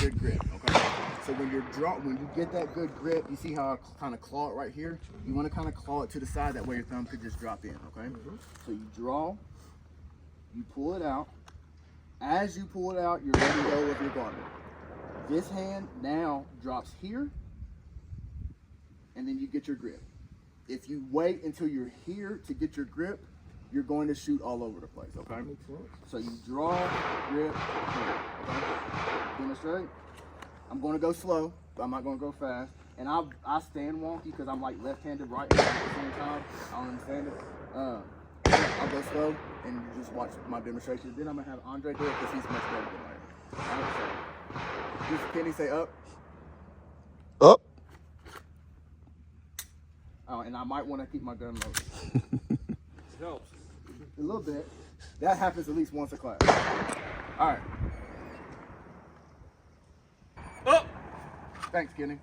good grip, okay? So when you get that good grip, you see how I kind of claw it right here? You want to kind of claw it to the side, that way your thumb could just drop in, okay? So you draw, you pull it out. As you pull it out, you're letting go of your garment. This hand now drops here, and then you get your grip. If you wait until you're here to get your grip, you're going to shoot all over the place, okay? So you draw, grip, here, okay? Demonstrate. I'm going to go slow, but I'm not going to go fast. And I stand wonky because I'm like left-handed, right-handed at the same time. I don't understand it. I'll go slow, and you just watch my demonstration. Then I'm going to have Andre do it because he's much better than I am. All right, so just Kenny say up. Up. Oh, and I might want to keep my gun loaded. It helps. A little bit. That happens at least once a class. All right. Up. Thanks, Kenny.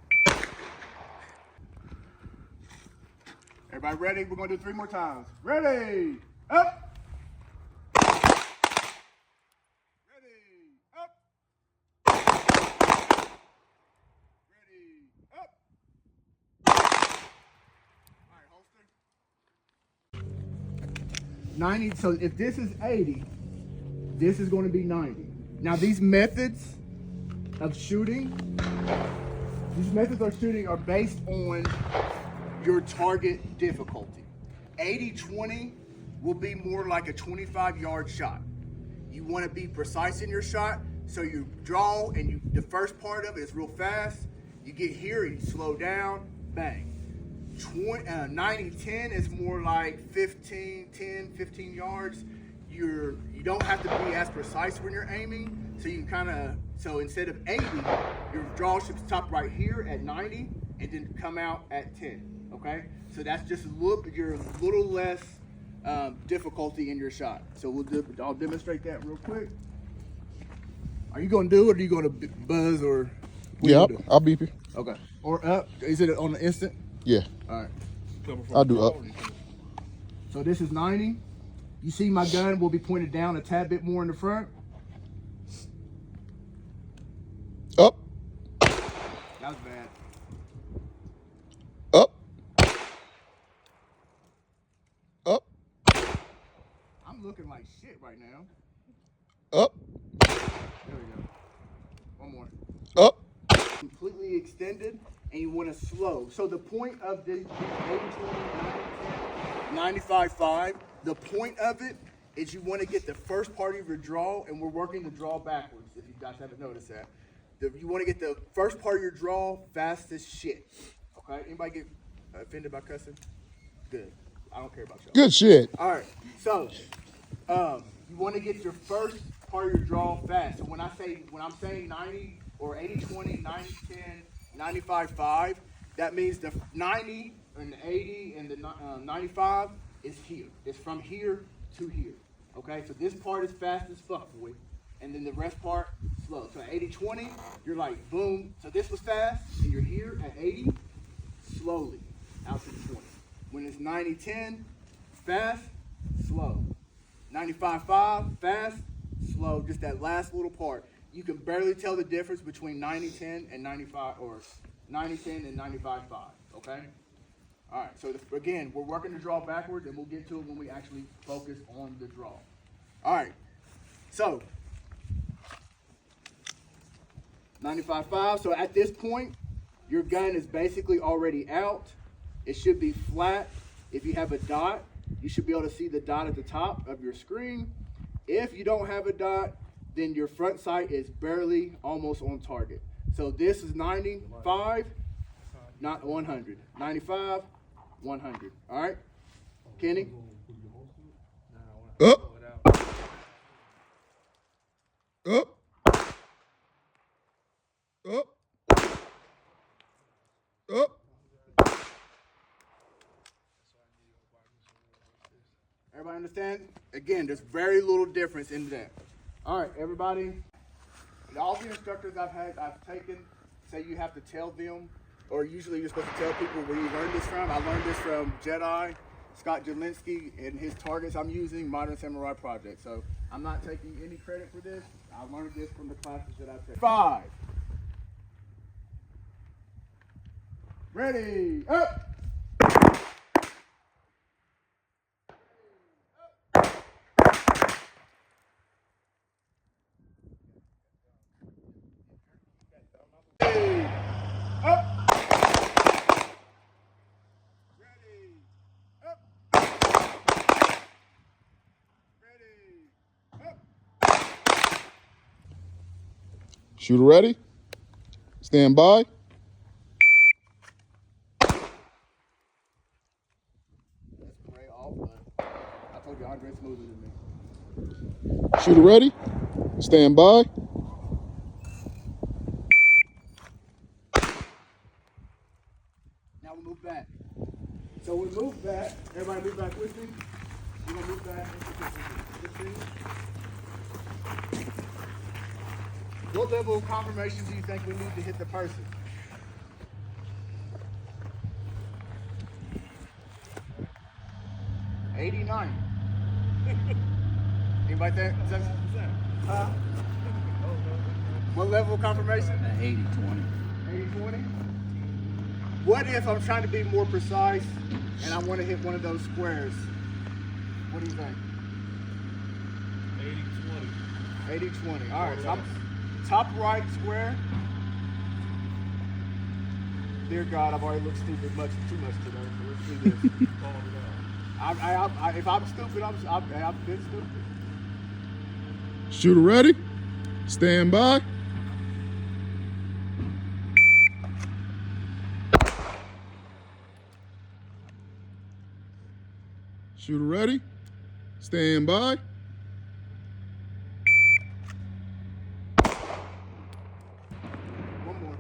Everybody ready? We're going to do 3 more times. Ready? Up. Ready? Up. Ready? Up. All right, holster. 90, so if this is 80, this is going to be 90. Now these methods of shooting, are based on your target difficulty. 80-20 will be more like a 25-yard shot. You want to be precise in your shot, so you draw and the first part of it is real fast. You get here and you slow down, bang. 90-10 is more like 10-15 yards. You don't have to be as precise when you're aiming, so you can so instead of 80, your draw should stop right here at 90 and then come out at 10, okay? So that's just you're a little less difficulty in your shot. So I'll demonstrate that real quick. Are you gonna do it, or are you gonna buzz, or? Yeah, I'll beep you. Okay. Or up, is it on the instant? Yeah. All right. I'll do up. So this is 90. You see my gun will be pointed down a tad bit more in the front. Up. That was bad. Up. Up. I'm looking like shit right now. Up. There we go. One more. Up. Completely extended, and you want to slow. So the point of the 95-5, the point of it is you want to get the first part of your draw, and we're working the draw backwards, if you guys haven't noticed that. You want to get the first part of your draw fast as shit. Okay? Anybody get offended by cussing? Good. I don't care about y'all. Good shit. All right. So, you want to get your first part of your draw fast. So when I'm saying 90 or 80-20, 90-10, 95-5, that means the 90 and the 80 and the 95 is here. It's from here to here. Okay? So this part is fast as fuck, boy. And then the rest part, slow. So at 80-20, you're like, boom. So this was fast, and you're here at 80, slowly, out to the 20. When it's 90-10, fast, slow. 95-5, fast, slow. Just that last little part. You can barely tell the difference between 90-10 and 95, or 90-10 and 95-5, okay? All right, so again, we're working the draw backwards, and we'll get to it when we actually focus on the draw. All right, so 95-5, so at this point, your gun is basically already out. It should be flat. If you have a dot, you should be able to see the dot at the top of your screen. If you don't have a dot, then your front sight is barely almost on target. So this is 95, not 100. 95, 100. All right, Kenny? Up. Up. Up. Up. Everybody understand? Again, there's very little difference in that. All right, everybody. All the instructors I've taken say you have to tell them, or usually you're supposed to tell people where you learned this from. I learned this from Jedi, Scott Jelinski, and his targets I'm using, Modern Samurai Project. So I'm not taking any credit for this. I learned this from the classes that I've taken. 5, Ready, up. Ready, up. Ready, up. Ready, up. Shooter ready? Stand by. That's great off, but I told you Andre's smoother than me. Shooter ready? Stand by. Now we move back. So we move back. Everybody move back with me. We're gonna move back into position. What level of confirmation do you think we need to hit the person? 89. Anybody think? Huh? What level of confirmation? 80-20. 80-20? What if I'm trying to be more precise and I want to hit one of those squares? What do you think? 80-20. 80-20. All right, so I'm top right square. Dear God, I've already looked stupid too much today. So let's do this. If I'm stupid, I've been stupid. Shooter ready? Stand by. Shooter ready? Stand by. One more.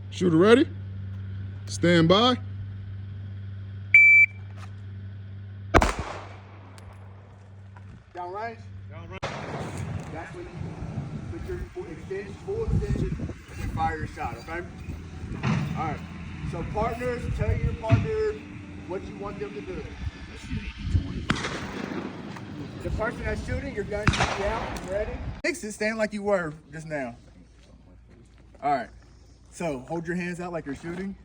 Shooter ready? Stand by. Down range? Down right. That's when you put your full extension and fire your shot, okay? All right. So partners, tell your partner what you want them to do. The person that's shooting, your gun should be out. Ready? Fix it, stand like you were just now. All right. So hold your hands out like you're shooting.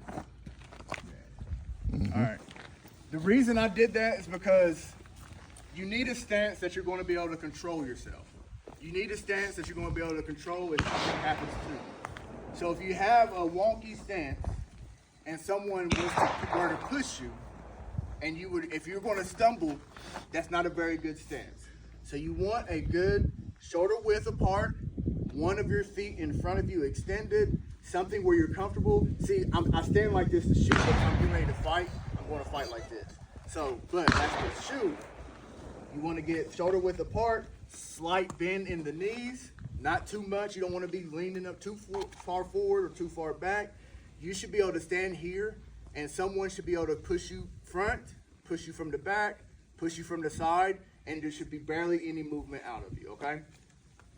All right. The reason I did that is because you need a stance that you're going to be able to control yourself. You need a stance that you're going to be able to control if something happens to you. So if you have a wonky stance and someone were to push you, and if you're going to stumble, that's not a very good stance. So you want a good shoulder width apart, one of your feet in front of you extended, something where you're comfortable. See, I stand like this to shoot, but if I'm getting ready to fight, I'm going to fight like this. So, but that's to shoot. You want to get shoulder width apart, slight bend in the knees, not too much. You don't want to be leaning up too far forward or too far back. You should be able to stand here, and someone should be able to push you front, push you from the back, push you from the side, and there should be barely any movement out of you, okay?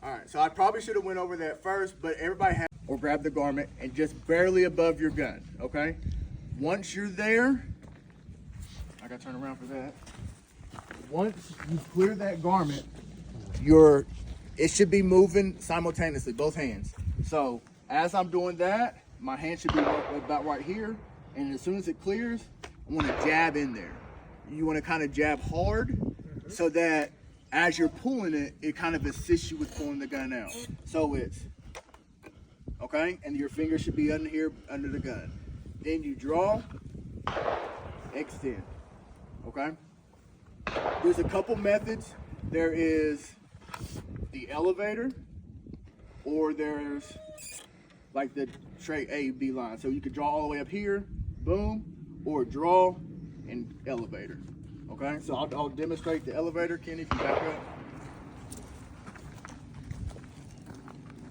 All right, so I probably should have went over that first, but everybody has, or grab the garment and just barely above your gun, okay? Once you're there, I gotta turn around for that. Once you clear that garment, it should be moving simultaneously, both hands. So as I'm doing that, my hand should be about right here, and as soon as it clears, I want to jab in there. You want to kind of jab hard so that as you're pulling it, it kind of assists you with pulling the gun out. So it's, okay? And your finger should be under here, under the gun. Then you draw, extend, okay? There's a couple methods. There is the elevator, or there's like the straight A, B line. So you could draw all the way up here, boom, or draw and elevator. Okay, so I'll demonstrate the elevator. Kenny, if you back up.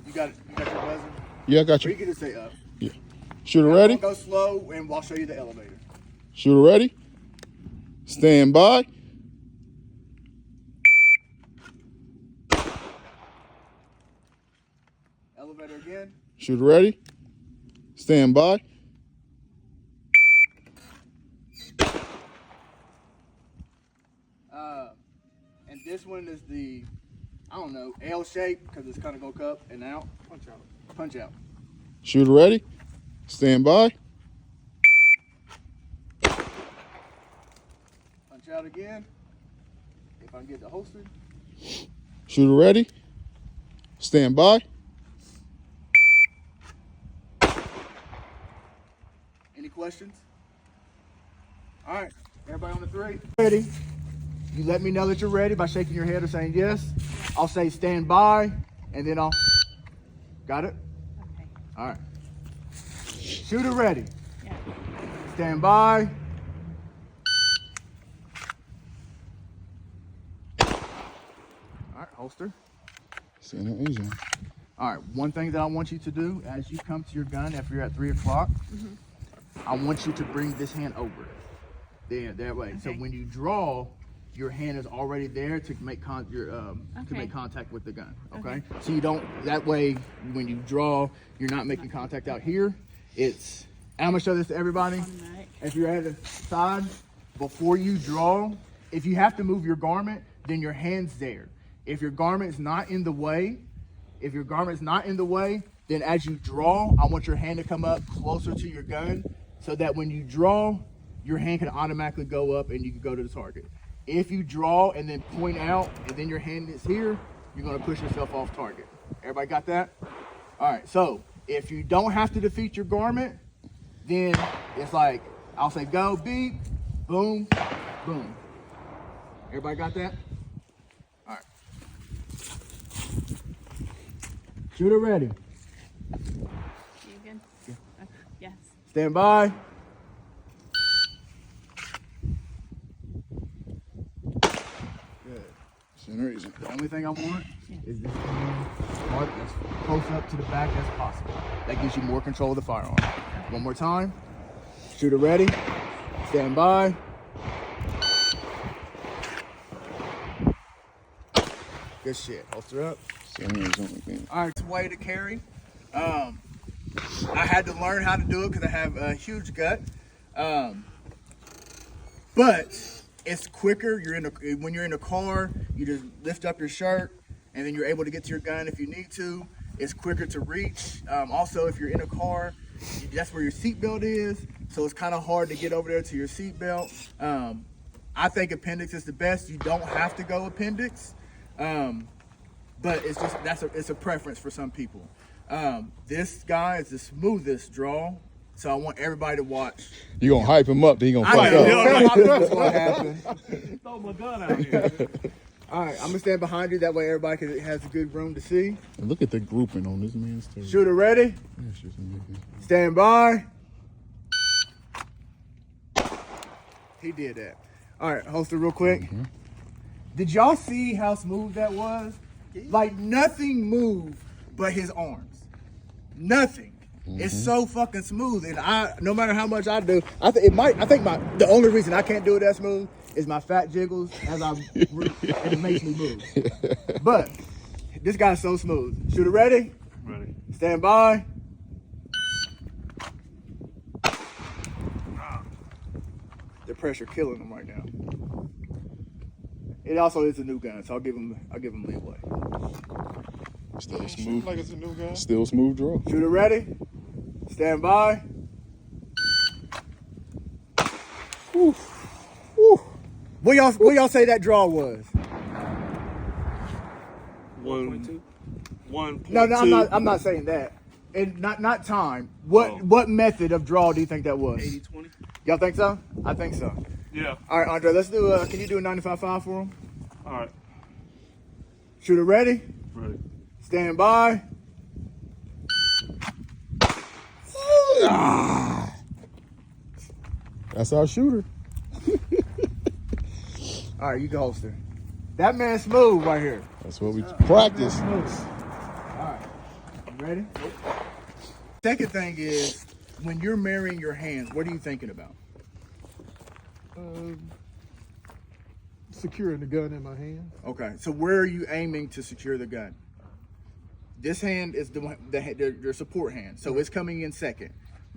You got your buzzer? Yeah, I got Or you. you can just say up. Yeah. Shooter Now, ready? Go slow, and I'll show you the elevator. Shooter ready? Stand by. Elevator again. Shooter ready? Stand by. And this one is I don't know, L shape, because it's kind of going to cup and out. Punch out. Punch out. Shooter ready? Stand by. Punch out again. If I can get the holster. Shooter ready? Stand by. Any questions? All right, everybody on the 3. Ready? You let me know that you're ready by shaking your head or saying yes. I'll say stand by, and then I'll. Got it? Okay. All right. Shooter ready. Yeah. Stand by. All right, holster. Stand that easy. All right, one thing that I want you to do as you come to your gun after you're at 3 o'clock, I want you to bring this hand over. There, that way. So Okay. when you draw, your hand is already there to make to Okay. make contact with the gun. Okay? Okay. So you don't. That way, when you draw, you're not making contact out here. It's. And I'm gonna show this to everybody. Automatic. If you're at the side, before you draw, if you have to move your garment, then your hand's there. If your garment's not in the way, then as you draw, I want your hand to come up closer to your gun so that when you draw, your hand can automatically go up and you can go to the target. If you draw and then point out and then your hand is here, you're gonna push yourself off target. Everybody got that? All right, so if you don't have to defeat your garment, then it's like, I'll say go, beep, boom, boom. Everybody got that? All right. Shooter ready. You good? Yeah. Okay. Yes. Stand by. Good. Stand easy. The only thing I want is this part as close up to the back as possible. That gives you more control of the firearm. One more time. Shooter ready. Stand by. Good shit. Holster up. Stand easy. All right, it's a way to carry. I had to learn how to do it because I have a huge gut. But it's quicker. When you're in a car, you just lift up your shirt and then you're able to get to your gun if you need to. It's quicker to reach. Also, if you're in a car, that's where your seatbelt is. So it's kind of hard to get over there to your seatbelt. I think appendix is the best. You don't have to go appendix. But it's just it's a preference for some people. This guy is the smoothest draw, so I want everybody to watch. You gonna hype him up, then he gonna fuck know up. what's gonna happen. Throw my gun out here. All right, I'm gonna stand behind you. That way, everybody has a good room to see. And look at the grouping on this man's turn. Shooter ready. Stand by. He did that. All right, holster real quick. Did y'all see how smooth that was? Like nothing moved but his arms. Nothing. It's so fucking smooth, and no matter how much I do, I think the only reason I can't do it that smooth is my fat jiggles and it makes me move. But this guy's so smooth. Shooter ready? Ready. Stand by. The pressure killing him right now. It also is a new gun, so I'll give him leeway. Still smooth. Like it's a new guy. Still smooth draw. Shooter ready? Stand by. Whew. Whew. What y'all say that draw was? 1.2. No, I'm not saying that. And not time. What method of draw do you think that was? 80-20. Y'all think so? I think so. Yeah. All right, Andre, let's do can you do a 95.5 for him? All right. Shooter ready? Ready. Stand by. That's our shooter. All right, you can holster. That man's smooth right here. That's what we practice. Smooth. All right, you ready? Second thing is, when you're marrying your hands, what are you thinking about? Securing the gun in my hand. Okay, so where are you aiming to secure the gun? This hand is your support hand, so it's coming in second.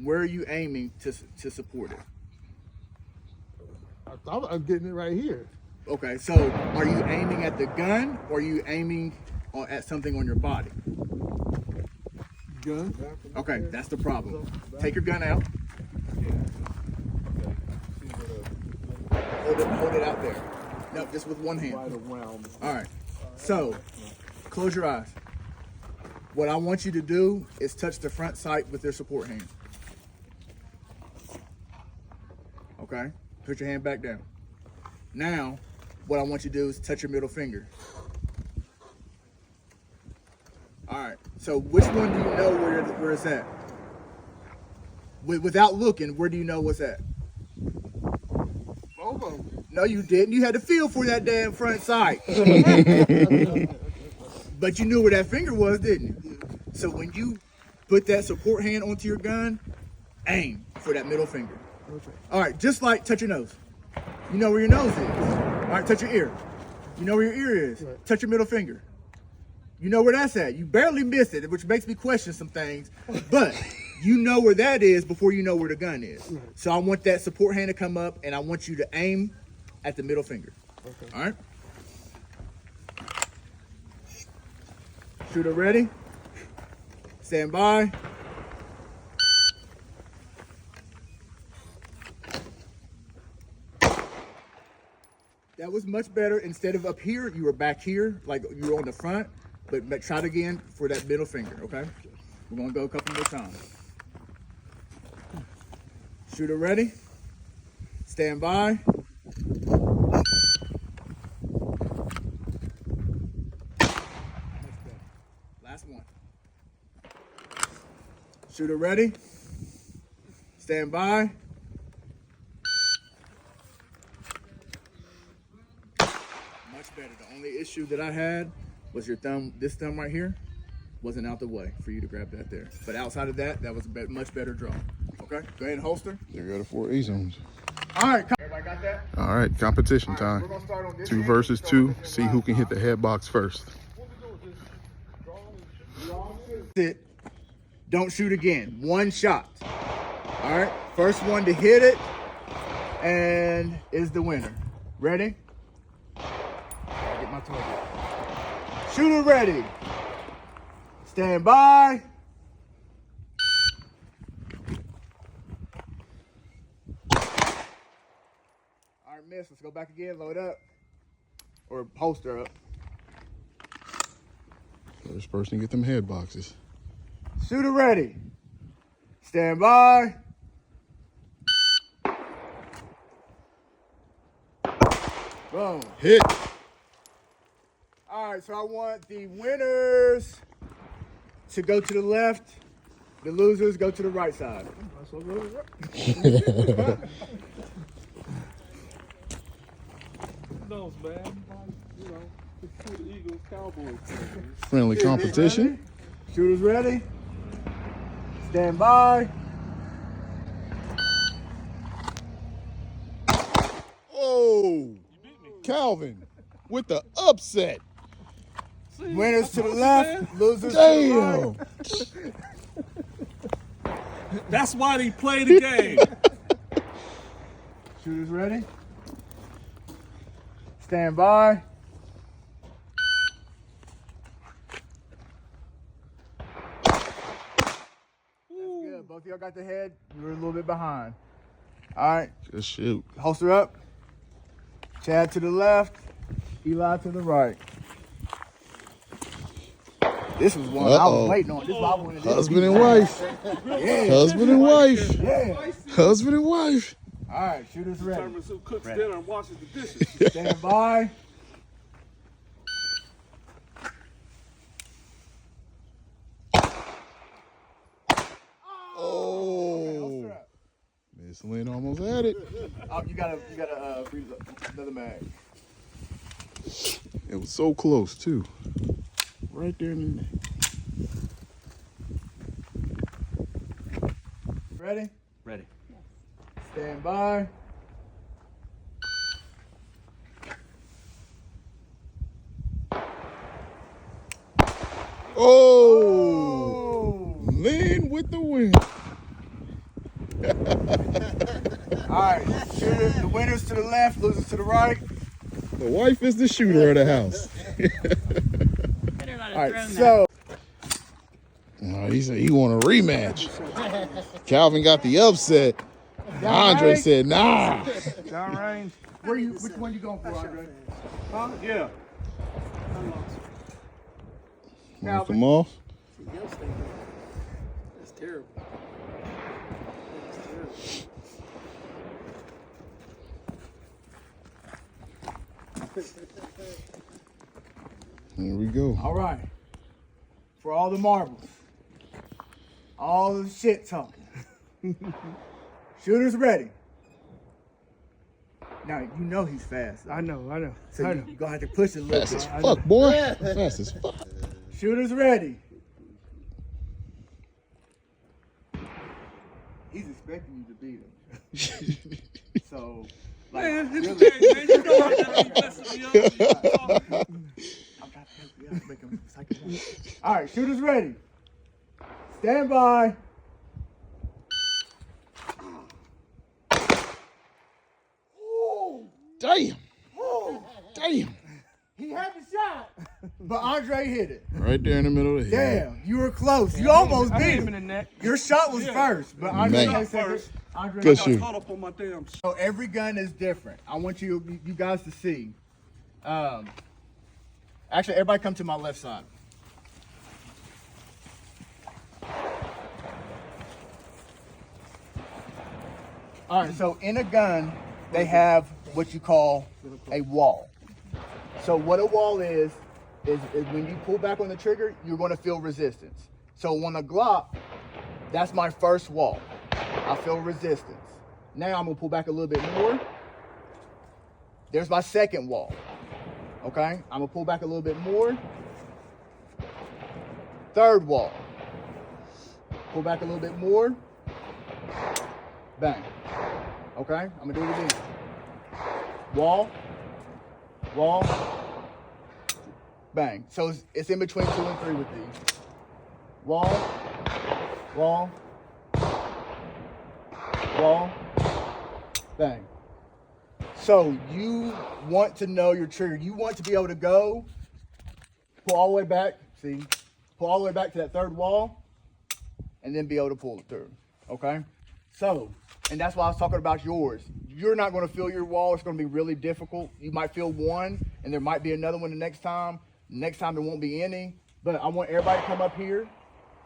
Where are you aiming to support it? I thought I'm getting it right here. Okay, so are you aiming at the gun or are you aiming at something on your body? gun. Okay, that's the problem. Take your gun out. Hold it out there. No, just with one hand. All right. So, close your eyes. What I want you to do is touch the front sight with your support hand. Okay? Put your hand back down. Now, what I want you to do is touch your middle finger. All right. So, which one do you know where it's at? Without looking, where do you know what's at? Both of them. No, you didn't. You had to feel for that damn front sight. But you knew where that finger was, didn't you? So when you put that support hand onto your gun, aim for that middle finger. Okay. All right, just like touch your nose. You know where your nose is. All right, touch your ear. You know where your ear is. Right. Touch your middle finger. You know where that's at. You barely miss it, which makes me question some things. But you know where that is before you know where the gun is. Right. So I want that support hand to come up, and I want you to aim at the middle finger. Okay. All right? Shooter ready? Stand by. That was much better. Instead of up here, you were back here, like you were on the front. But try it again for that middle finger, okay? We're gonna go a couple more times. Shooter ready? Stand by. Last one. Shooter ready? Stand by. Much better. The only issue that I had was your thumb, this thumb right here, wasn't out the way for you to grab that there. But outside of that, that was a much better draw. Okay, go ahead and holster. They got it 4 A zones. All right, everybody got that? All right, competition We're time. gonna start on this 2 end. versus So 2. we're gonna See who can hit the head box first. Sit. Don't shoot again. One shot. All right, first one to hit it and is the winner. Ready? Gotta get my target. Shooter ready. Stand by. All right, miss. Let's go back again. Load up. Or holster up. First person to get them head boxes. Shooter ready. Stand by. Boom. Hit. All right, so I want the winners to go to the left. The losers go to the right side. Those, man. You know, the Eagles, Cowboys. Friendly competition. Shooters ready. Stand by. Oh, Calvin with the upset. Winners to the left, losers to the Damn. right. That's why they play the game. Shooters ready. Stand by. That's good. Both of y'all got the head. You were a little bit behind. All right. Just shoot. Holster up. Chad to the left. Eli to the right. This was one I was waiting on. This was I wanted this to Husband be and fast. wife. Yeah. Husband and wife. Yeah. Husband and wife. All right. Shooters ready. Determines who cooks dinner and washes the dishes. Stand by. Oh. Holster up. Miss Lynn almost had it. Oh, you gotta reload another mag. It was so close too. Right there in the neck. Ready? Ready. Stand by. Oh, Lynn with the win. All right, shooters, the winners to the left, losers to the right. The wife is the shooter of the house. Better not have All right, thrown that. so No, he said he want a rematch. Calvin got the upset. Andre said, nah. Downrange. Which one you going for, Andre? Huh? Yeah. Now, Come off. That's terrible. That's terrible. Here we go. all right. For all the marbles, all the shit talking. Shooters ready. Now, you know he's fast. I know. So you're going to have to push it a little Fast as bit. fuck, boy. Fast as fuck. Shooters ready. He's expecting you to beat him. So, like, Man, really, man, you know I gotta be messing me up. I'm trying to help you out, make him psych. All right, shooters ready. Stand by. Damn. Damn. He had the shot, but Andre hit it. Right there in the middle of the head. Damn, you were close. You almost I beat hit him him. in the neck. Your shot was first, but Andre Man. got second. First. Andre Good got- shoot. Caught up on my damn. So every gun is different. I want you guys to see. Actually, everybody come to my left side. All right, so in a gun, they have what you call a wall. So what a wall is when you pull back on the trigger, you're going to feel resistance. So on a Glock, that's my first wall. I feel resistance. Now I'm going to pull back a little bit more. There's my second wall. Okay? I'm going to pull back a little bit more. Third wall. Pull back a little bit more. Bang. Okay? I'm going to do it again. Wall. Wall. Bang. So it's in between 2 and 3 with these. Wall. Wall. Wall. Bang. So you want to know your trigger. You want to be able to go, pull all the way back, see? Pull all the way back to that third wall, and then be able to pull it through, okay? So, and that's why I was talking about yours. You're not going to feel your wall. It's going to be really difficult. You might feel one, and there might be another one the next time. Next time there won't be any. But I want everybody to come up here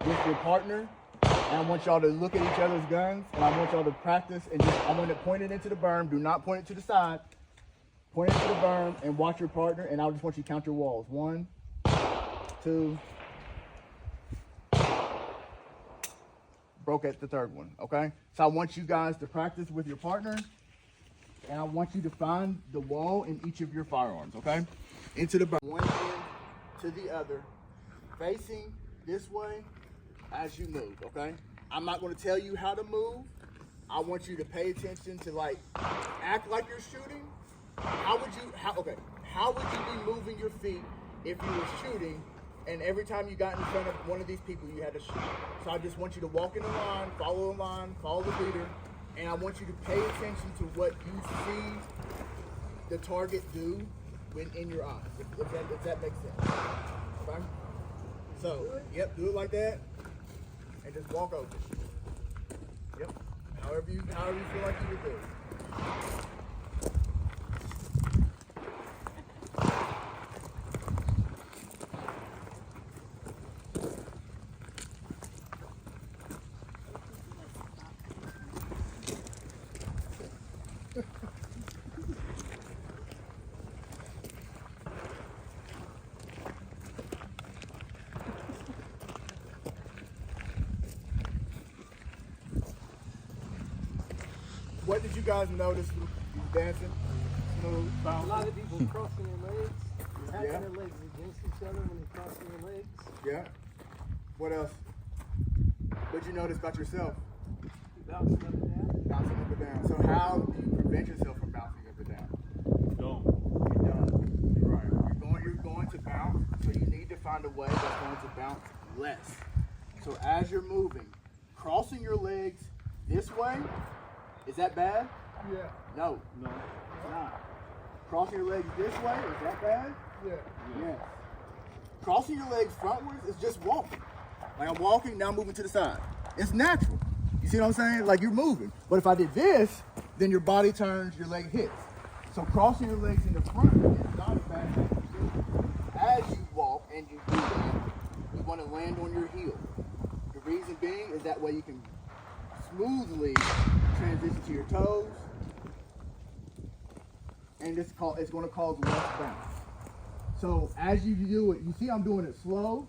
with your partner, and I want y'all to look at each other's guns, and I want y'all to practice, and just, I want to point it into the berm. Do not point it to the side. Point it to the berm and watch your partner, and I just want you to count your walls. 1, 2. Broke at the third one, okay? So I want you guys to practice with your partner, and I want you to find the wall in each of your firearms, okay? Into the berm. One end to the other, facing this way as you move, okay? I'm not going to tell you how to move. I want you to pay attention to, like, act like you're shooting. How would you be moving your feet if you were shooting, and every time you got in front of one of these people, you had to shoot? So I just want you to walk in the line, follow the leader, and I want you to pay attention to what you see the target do when in your eyes, if that makes sense. Okay? So, yep, do it like that, and just walk over. Yep, however you feel like you would do. What did you guys notice? You dancing? Smooth, A bouncing? lot of people crossing their legs, having Yeah. their legs against each other when they're crossing their legs. Yeah. What else? What'd you notice about yourself? Bouncing up and down. Bouncing up and down. So how do you prevent yourself from bouncing up and down? Don't. You don't. You're right. You're going to bounce, so you need to find a way that's going to bounce less. So as you're moving, crossing your legs this way, is that bad? Yeah. No. No. It's not. Crossing your legs this way, is that bad? Yeah. Yes. Crossing your legs frontwards is just walking. Like I'm walking, now I'm moving to the side. It's natural. You see what I'm saying? Like you're moving. But if I did this, then your body turns, your leg hits. So crossing your legs in the front is not a bad thing to do. As you walk and you do that, you want to land on your heel. The reason being is that way you can smoothly transition to your toes, and it's going to cause less bounce. So as you do it, you see I'm doing it slow,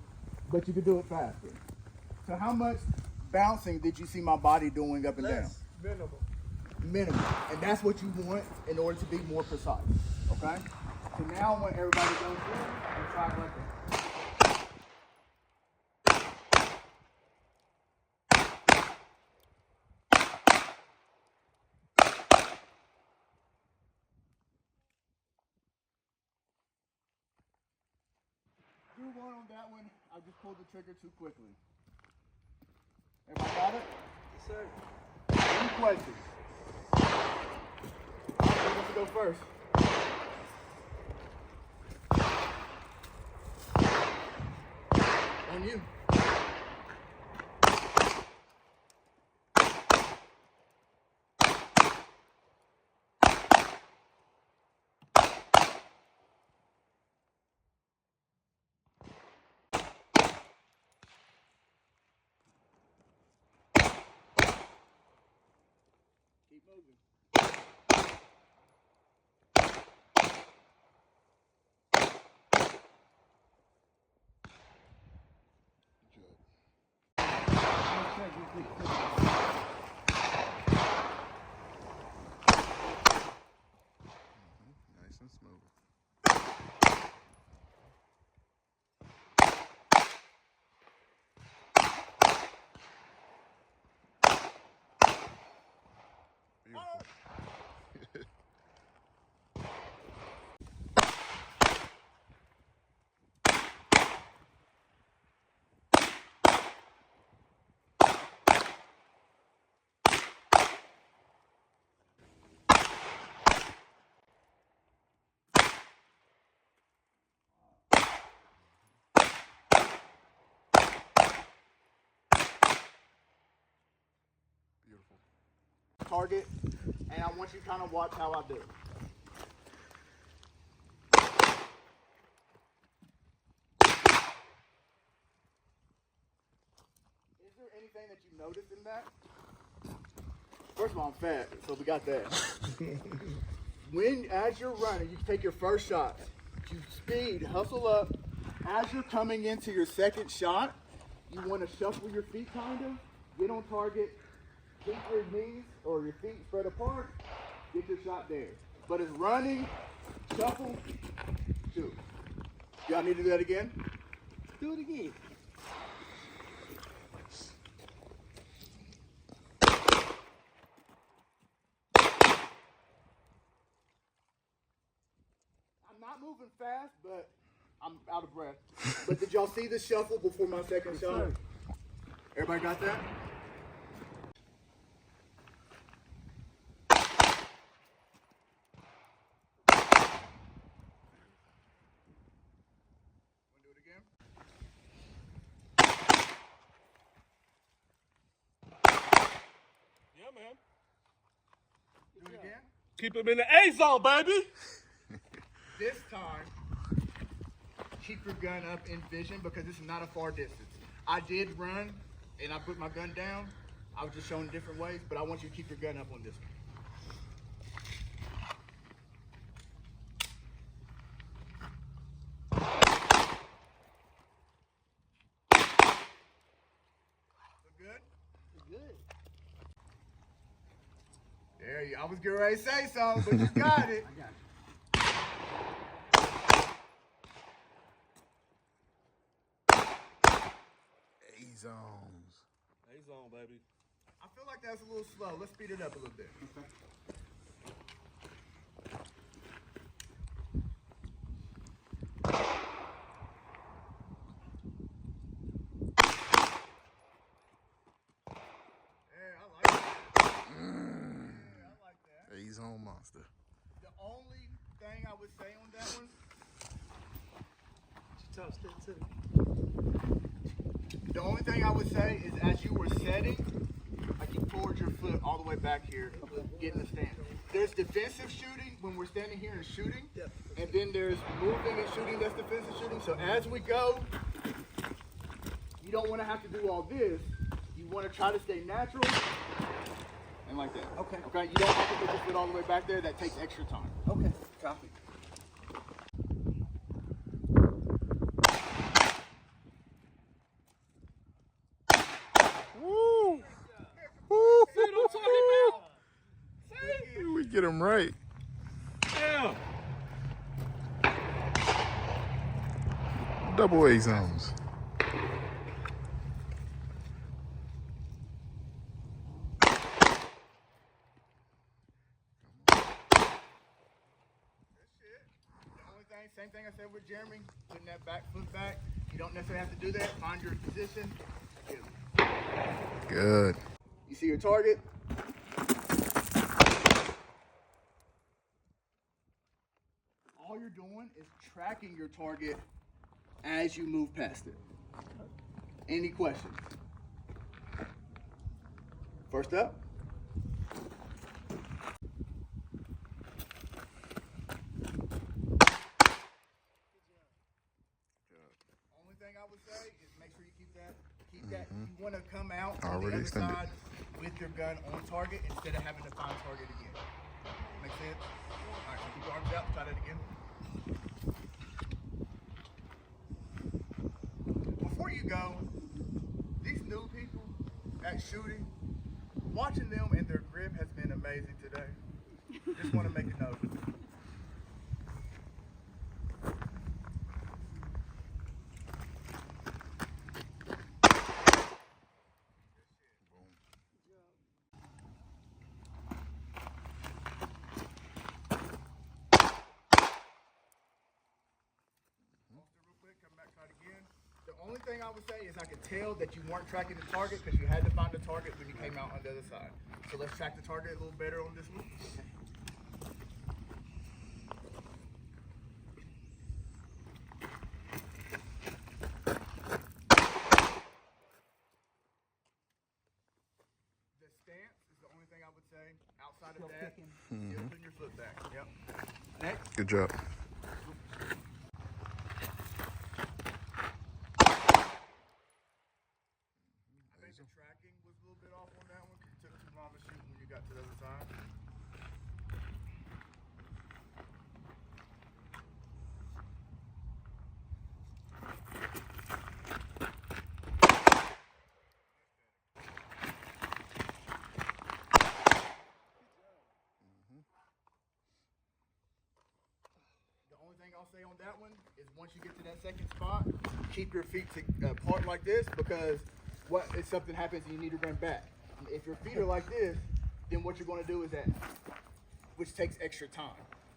but you can do it faster. So how much bouncing did you see my body doing up and down? Minimal. Minimum. And that's what you want in order to be more precise. Okay? So now I want everybody to go through and try it like that. Do one on that one. I just pulled the trigger too quickly. Everybody got it? Yes, sir. Any questions? Who wants to go first? On you. Keep moving. Nice and smooth. Beautiful. Beautiful. Target, and I want you to kind of watch how I do it. Is there anything that you noticed in that? First of all, I'm fat, so we got that. As you're running, you take your first shot. You speed, hustle up. As you're coming into your second shot, you want to shuffle your feet kind of, get on target, keep your knees or your feet spread apart, get your shot there. But it's running, shuffle, shoot. Y'all need to do that again? Do it again. I'm not moving fast, but I'm out of breath. But did y'all see the shuffle before my second shot? sir. Everybody got that? Want to do it again? Yeah, man. Do it again? Keep him in the A zone, baby. This time, keep your gun up in vision because this is not a far distance. I did run and I put my gun down. I was just showing different ways, but I want you to keep your gun up on this one. Look good? Good. There you. I was getting ready to say something, but you got it. I got you. A-zones. A zone, baby. I feel like that's a little slow. Let's speed it up a little bit. Yeah, I like that. Yeah, I like that. A-zone monster. The only thing I would say on that one, Top step to The only thing I would say is as you were setting, like you forward your foot all the way back here, get in the stance. There's defensive shooting when we're standing here and shooting, and then there's moving and shooting that's defensive shooting. So as we go, you don't want to have to do all this. You want to try to stay natural and like that. Okay. Okay. You don't have to put your foot all the way back there. That takes extra time. Okay. Copy. Woo! Woo! See what I'm talking about? We get him right. Yeah. Double A zones. Same thing I said with Jeremy, putting that back foot back. You don't necessarily have to do that. Find your position. Good. You see your target. All you're doing is tracking your target as you move past it. Any questions? First up. Thing I would say is make sure you keep that. You want to come out on Already the other extended. side with your gun on target instead of having to find target again. Make sense? All right, so keep your arms out. Try that again. Before you go, these new people at shooting, watching them and their grip has been amazing today. Just want to make a note. The only thing I would say is I could tell that you weren't tracking the target because you had to find the target when you came out on the other side. So let's track the target a little better on this one. The stance is the only thing I would say. Outside of that, still putting your foot back. Yep. Next. Good job. The tracking was a little bit off on that one. It took too long to shoot when you got to the other side. The only thing I'll say on that one is once you get to that second spot, keep your feet apart like this because what if something happens and you need to run back? If your feet are like this, then what you're going to do is that, which takes extra time.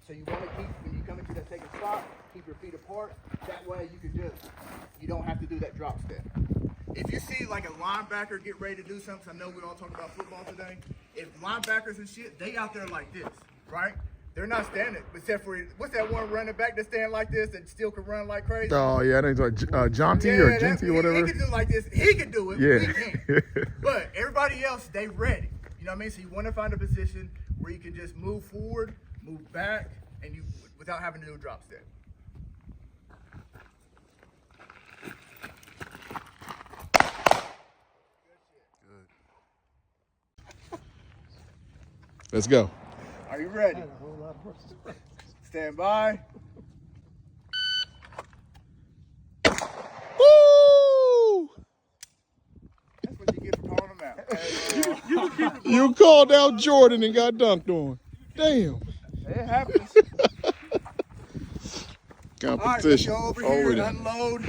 So you want to keep, when you come into that second spot, keep your feet apart. That way you can you don't have to do that drop step. If you see like a linebacker get ready to do something, I know we all talk about football today. If linebackers and shit, they out there like this, right? They're not standing, except for, what's that one running back that's standing like this and still can run like crazy? Oh, yeah, I think it's like Jaunty or Genty or whatever. He can do like this. He can do it. Yeah. We can't. But everybody else, they ready. You know what I mean? So you want to find a position where you can just move forward, move back, and you without having to do a drop step. Let's go. Are you ready? Stand by. Woo! That's what you get for calling them out. You called out Jordan and got dunked on. Damn. It happens. All right, let's Competition. go over here Already. and unload.